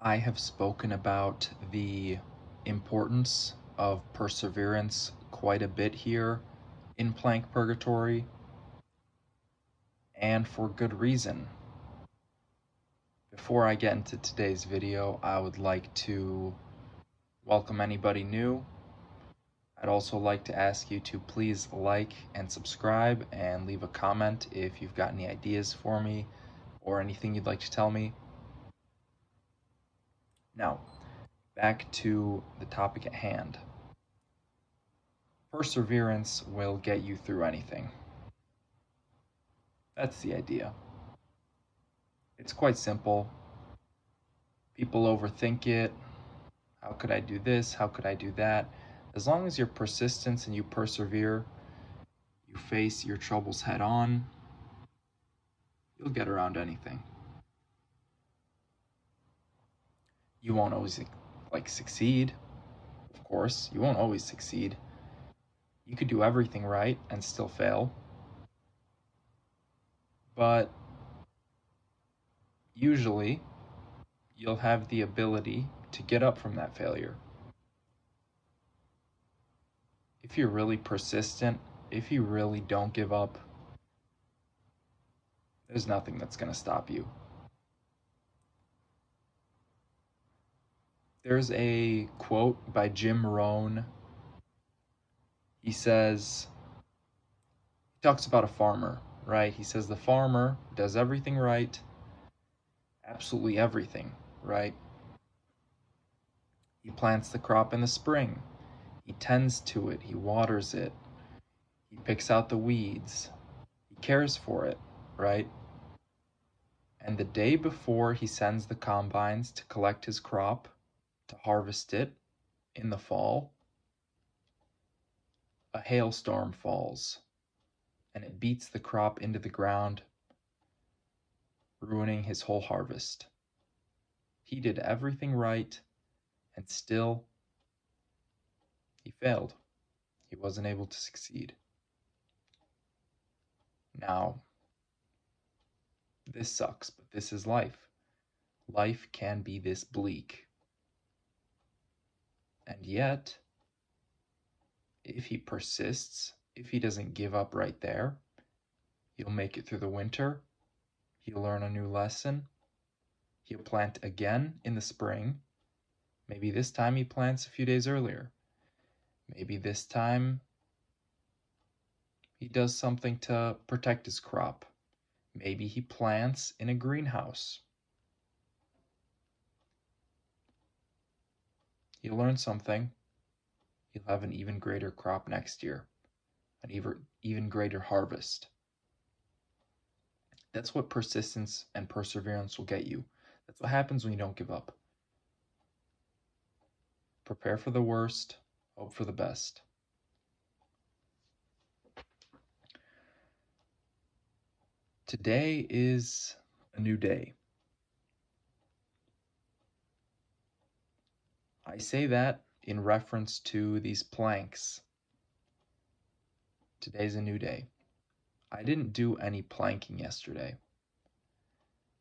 I have spoken about the importance of perseverance quite a bit here in Plank Purgatory, and for good reason. Before I get into today's video, I would like to welcome anybody new. I'd also like to ask you to please like and subscribe and leave a comment if you've got any ideas for me or anything you'd like to tell me. Now, back to the topic at hand. Perseverance will get you through anything. That's the idea. It's quite simple. People overthink it. How could I do this? How could I do that? As long as you're persistent and you persevere, you face your troubles head on, you'll get around anything. You won't always succeed. Of course, you won't always succeed. You could do everything right and still fail. But usually, you'll have the ability to get up from that failure. If you're really persistent, if you really don't give up, there's nothing that's going to stop you. There's a quote by Jim Rohn. He talks about a farmer, right? He says the farmer does everything right, absolutely everything, right? He plants the crop in the spring. He tends to it. He waters it. He picks out the weeds. He cares for it, right? And the day before he sends the combines to collect his crop, to harvest it in the fall, a hailstorm falls and it beats the crop into the ground, ruining his whole harvest. He did everything right, and still he failed. He wasn't able to succeed. Now, this sucks, but this is life. Life can be this bleak. And yet, if he persists, if he doesn't give up right there, he'll make it through the winter. He'll learn a new lesson. He'll plant again in the spring. Maybe this time he plants a few days earlier. Maybe this time he does something to protect his crop. Maybe he plants in a greenhouse. He'll learn something. He'll have an even greater crop next year, an even greater harvest. That's what persistence and perseverance will get you. That's what happens when you don't give up. Prepare for the worst, hope for the best. Today is a new day. I say that in reference to these planks. Today's a new day. I didn't do any planking yesterday.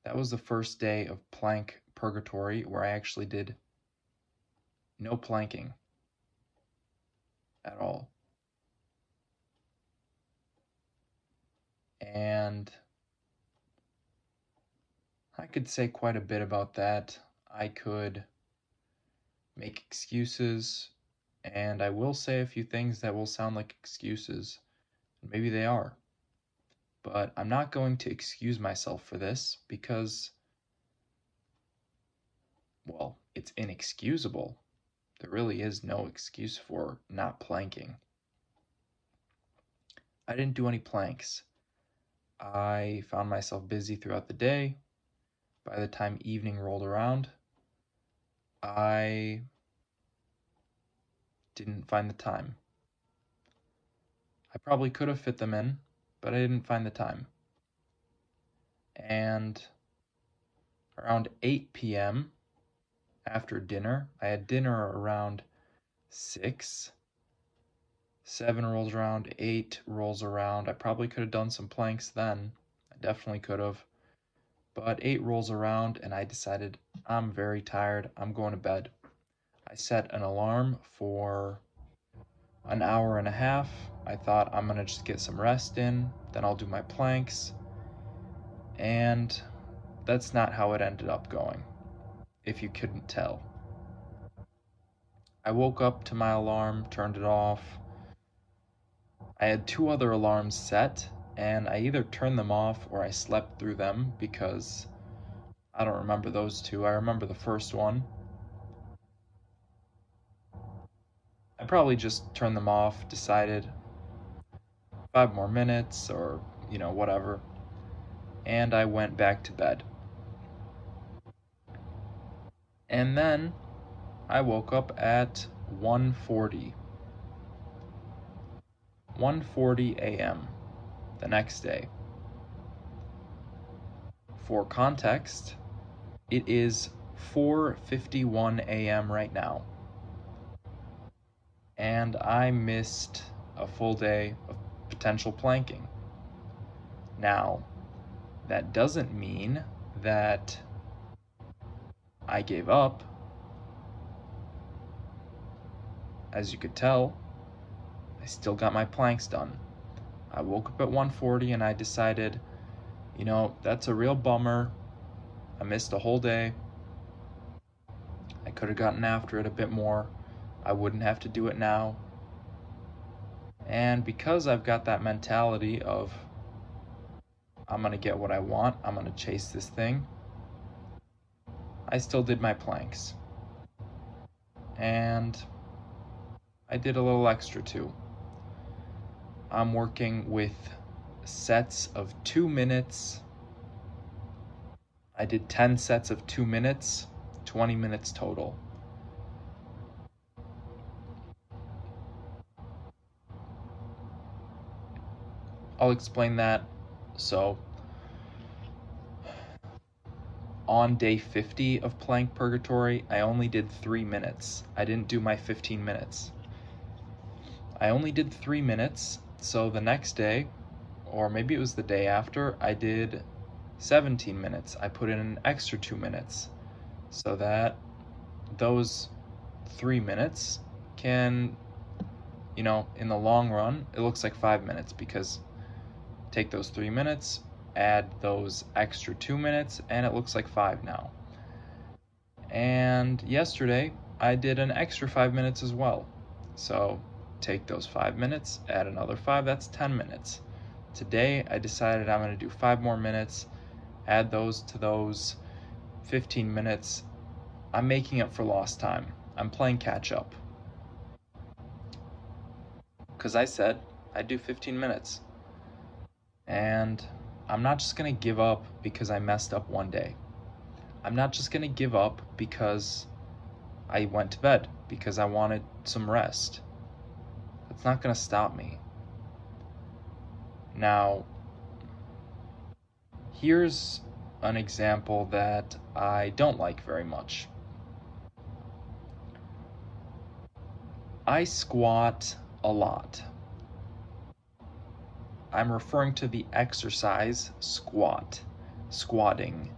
That was the first day of Plank Purgatory where I actually did no planking at all. And I could say quite a bit about that. I could make excuses, and I will say a few things that will sound like excuses. Maybe they are. But I'm not going to excuse myself for this because, well, it's inexcusable. There really is no excuse for not planking. I didn't do any planks. I found myself busy throughout the day. By the time evening rolled around, I didn't find the time. I probably could have fit them in, but I didn't find the time. And around 8 p.m. after dinner, I had dinner around 6. 7 rolls around, 8 rolls around. I probably could have done some planks then. I definitely could have. But 8 rolls around and I decided I'm very tired. I'm going to bed. I set an alarm for an hour and a half. I thought I'm going to just get some rest in, then I'll do my planks. And that's not how it ended up going, if you couldn't tell. I woke up to my alarm, turned it off. I had 2 other alarms set, and I either turned them off or I slept through them because I don't remember those 2. I remember the first one. I probably just turned them off, decided 5 more minutes or, whatever. And I went back to bed. And then I woke up at 1:40. 1:40 a.m. the next day. For context, it is 4:51 a.m. right now. And I missed a full day of potential planking. Now, that doesn't mean that I gave up. As you could tell, I still got my planks done. I woke up at 1:40 and I decided, that's a real bummer. I missed a whole day. I could have gotten after it a bit more. I wouldn't have to do it now. And because I've got that mentality of I'm going to get what I want, I'm going to chase this thing, I still did my planks. And I did a little extra too. I'm working with sets of 2 minutes. I did 10 sets of 2 minutes, 20 minutes total. I'll explain that. So, on day 50 of Plank Purgatory, I only did 3 minutes. I didn't do my 15 minutes. I only did 3 minutes, so the next day, or maybe it was the day after, I did 17 minutes. I put in an extra 2 minutes so that those 3 minutes can, in the long run, it looks like 5 minutes because take those 3 minutes, add those extra 2 minutes, and it looks like 5 now. And yesterday, I did an extra 5 minutes as well. So take those 5 minutes, add another 5, that's 10 minutes. Today, I decided I'm going to do 5 more minutes, add those to those 15 minutes. I'm making up for lost time. I'm playing catch up. Because I said I'd do 15 minutes. And I'm not just going to give up because I messed up one day. I'm not just going to give up because I went to bed, because I wanted some rest. That's not going to stop me. Now, here's an example that I don't like very much. I squat a lot. I'm referring to the exercise squat, squatting.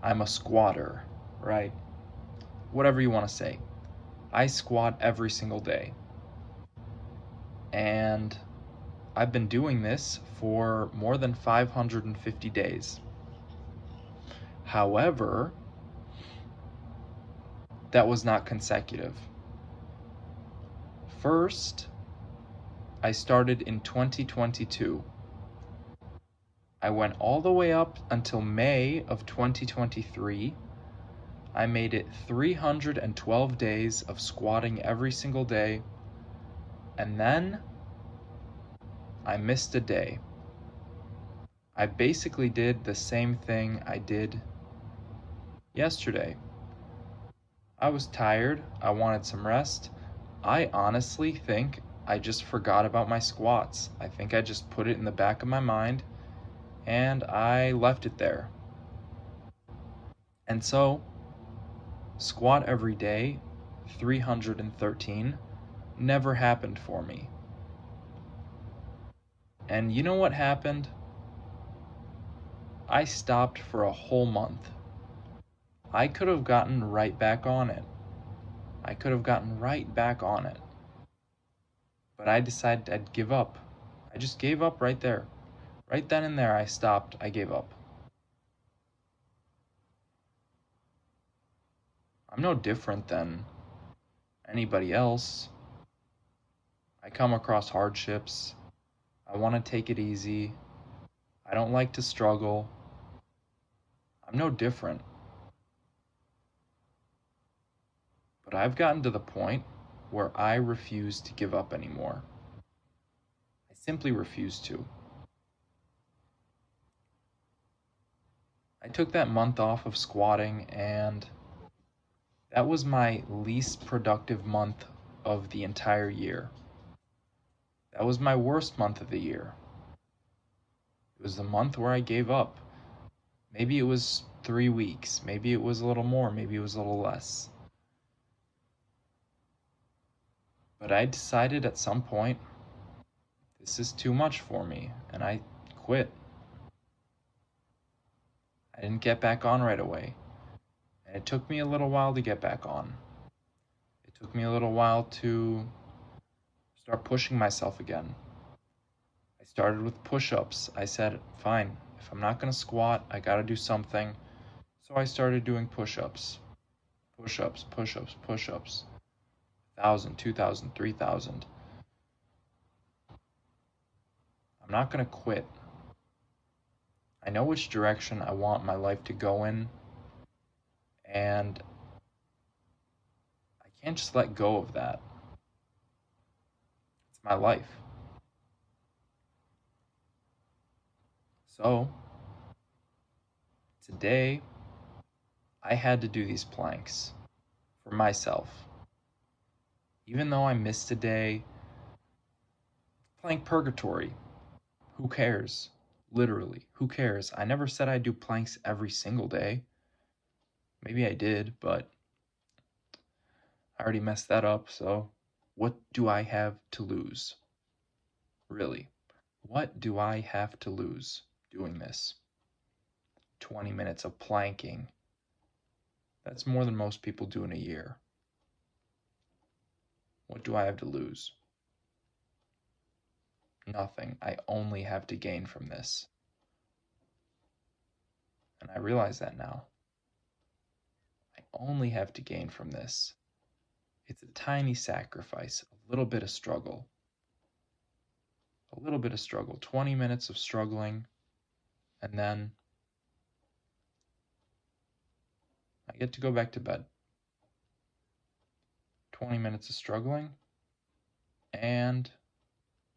I'm a squatter, right? Whatever you want to say. I squat every single day. And I've been doing this for more than 550 days. However, that was not consecutive. First, I started in 2022. I went all the way up until May of 2023. I made it 312 days of squatting every single day. And then I missed a day. I basically did the same thing I did yesterday. I was tired. I wanted some rest. I honestly think I just forgot about my squats. I think I just put it in the back of my mind and I left it there. And so, squat every day, 313, never happened for me. And you know what happened? I stopped for a whole month. I could have gotten right back on it. I could have gotten right back on it. But I decided I'd give up. I just gave up right there. Right then and there, I stopped. I gave up. I'm no different than anybody else. I come across hardships. I want to take it easy. I don't like to struggle. I'm no different. But I've gotten to the point where I refuse to give up anymore. I simply refuse to. I took that month off of squatting, and that was my least productive month of the entire year. That was my worst month of the year. It was the month where I gave up. Maybe it was 3 weeks. Maybe it was a little more. Maybe it was a little less. But I decided at some point, this is too much for me, and I quit. I didn't get back on right away, and it took me a little while to get back on. It took me a little while to start pushing myself again. I started with push-ups. I said, fine, if I'm not going to squat, I got to do something. So I started doing push-ups. Push-ups, push-ups, push-ups. 1,000, 2,000, 3,000. I'm not going to quit. I know which direction I want my life to go in, and I can't just let go of that. It's my life. So, today, I had to do these planks for myself. Even though I missed a day, plank purgatory. Who cares? Literally, who cares? I never said I'd do planks every single day. Maybe I did, but I already messed that up, so what do I have to lose? Really, what do I have to lose doing this? 20 minutes of planking. That's more than most people do in a year. What do I have to lose? Nothing. I only have to gain from this. And I realize that now. I only have to gain from this. It's a tiny sacrifice, a little bit of struggle. A little bit of struggle. 20 minutes of struggling, and then I get to go back to bed. 20 minutes of struggling, and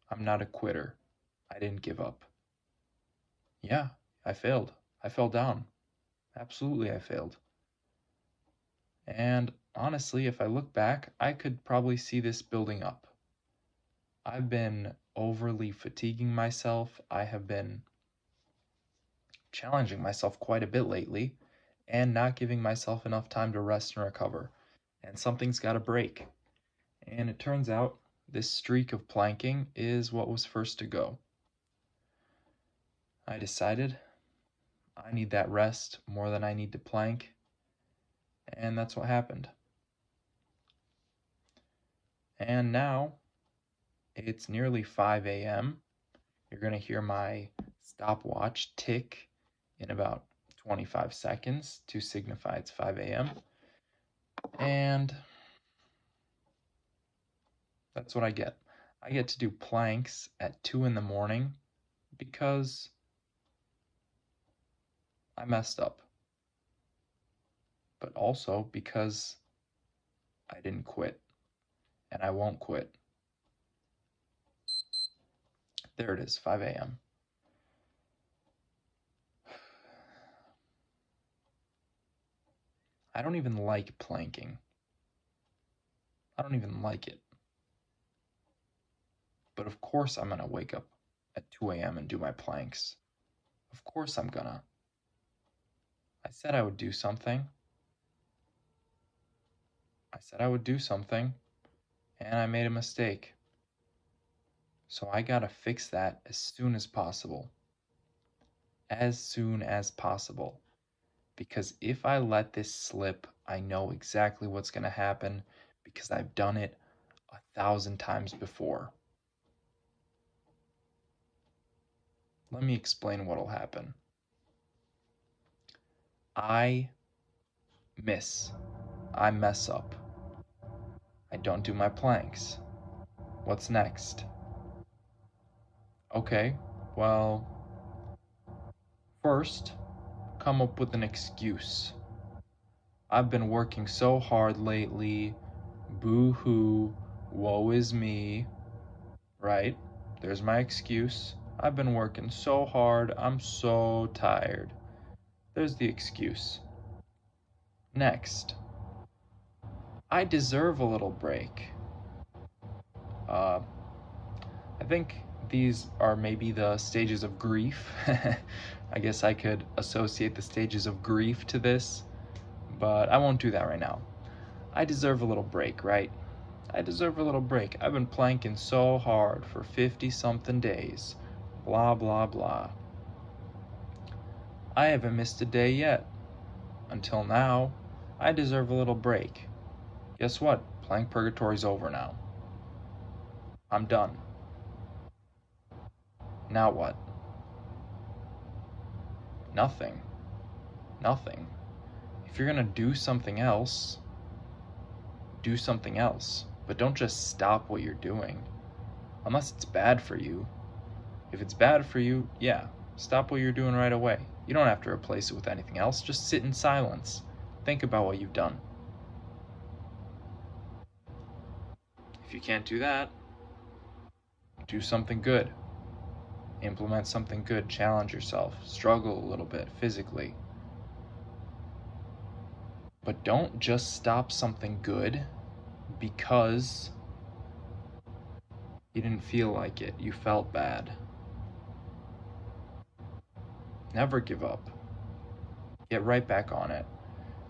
I'm not a quitter. I didn't give up. Yeah, I failed. I fell down. Absolutely, I failed. And honestly, if I look back, I could probably see this building up. I've been overly fatiguing myself. I have been challenging myself quite a bit lately and not giving myself enough time to rest and recover. And something's got to break. And it turns out this streak of planking is what was first to go. I decided I need that rest more than I need to plank, and that's what happened. And now it's nearly 5 a.m. You're going to hear my stopwatch tick in about 25 seconds to signify it's 5 a.m. And that's what I get. I get to do planks at 2 in the morning because I messed up. But also because I didn't quit. And I won't quit. There it is, 5 a.m. I don't even like planking. I don't even like it. But of course I'm gonna wake up at 2 a.m. and do my planks. Of course I'm gonna. I said I would do something. I said I would do something, and I made a mistake. So I gotta fix that as soon as possible. as soon as possible. Because if I let this slip, I know exactly what's going to happen because I've done it 1,000 times before. Let me explain what'll happen. I miss. I mess up. I don't do my planks. What's next? Okay, well, first, come up with an excuse. I've been working so hard lately. Boo hoo, woe is me. Right? There's my excuse. I've been working so hard, I'm so tired. There's the excuse. Next, I deserve a little break. Uh, I think these are maybe the stages of grief. I guess I could associate the stages of grief to this, but I won't do that right now. I deserve a little break, right? I deserve a little break. I've been planking so hard for 50 something days. Blah, blah, blah. I haven't missed a day yet. Until now, I deserve a little break. Guess what? Plank Purgatory's over now. I'm done. Now what? Nothing. Nothing. If you're gonna do something else, do something else. But don't just stop what you're doing. Unless it's bad for you. If it's bad for you, yeah, stop what you're doing right away. You don't have to replace it with anything else. Just sit in silence. Think about what you've done. If you can't do that, do something good. Implement something good. Challenge yourself. Struggle a little bit physically. But don't just stop something good because you didn't feel like it. You felt bad. Never give up. Get right back on it.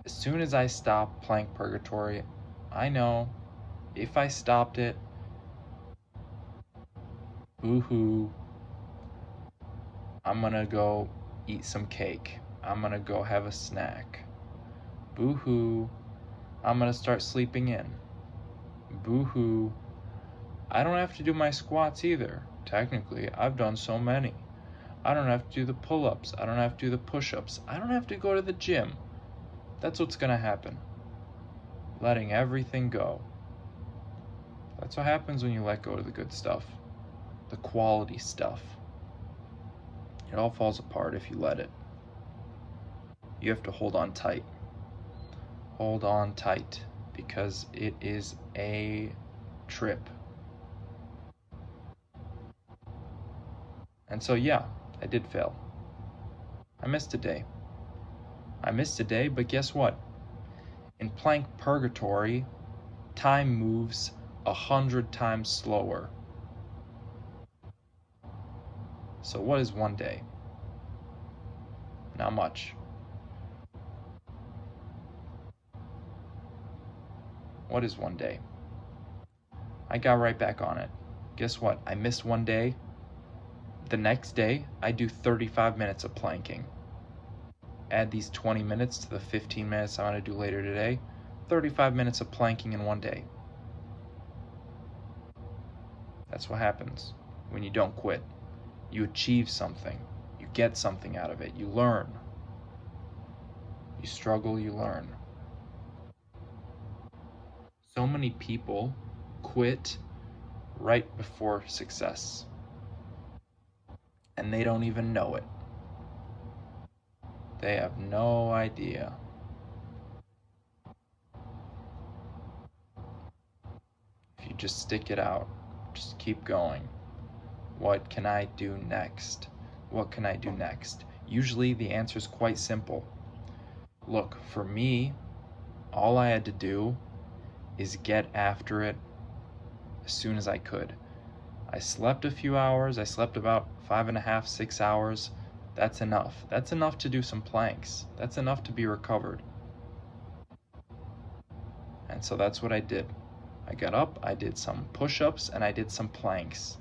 As soon as I stop Plank Purgatory, I know if I stopped it, boo-hoo, I'm gonna go eat some cake. I'm gonna go have a snack. Boo-hoo, I'm gonna start sleeping in. Boo-hoo, I don't have to do my squats either. Technically, I've done so many. I don't have to do the pull-ups. I don't have to do the push-ups. I don't have to go to the gym. That's what's gonna happen. Letting everything go. That's what happens when you let go of the good stuff. The quality stuff. It all falls apart if you let it. You have to hold on tight. Hold on tight because it is a trip. And so, yeah, I did fail. I missed a day. But guess what? In Plank Purgatory, time moves 100 times slower. So what is one day? Not much. What is one day? I got right back on it. Guess what? I missed one day. The next day, I do 35 minutes of planking. Add these 20 minutes to the 15 minutes I'm going to do later today. 35 minutes of planking in one day. That's what happens when you don't quit. You achieve something. You get something out of it. You learn. You struggle, you learn. So many people quit right before success. And they don't even know it. They have no idea. If you just stick it out, just keep going. What can I do next? What can I do next? Usually the answer is quite simple. Look, for me, all I had to do is get after it as soon as I could. I slept a few hours. I slept about 5.5, 6 hours. That's enough. That's enough to do some planks. That's enough to be recovered. And so that's what I did. I got up, I did some push-ups, and I did some planks.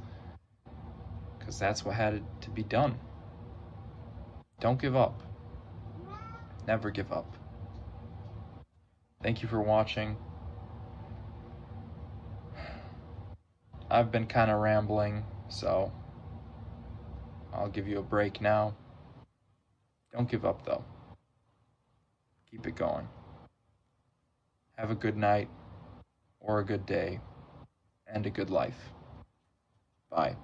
Because that's what had to be done. Don't give up. Never give up. Thank you for watching. I've been kind of rambling, so I'll give you a break now. Don't give up, though. Keep it going. Have a good night, or a good day, and a good life. Bye.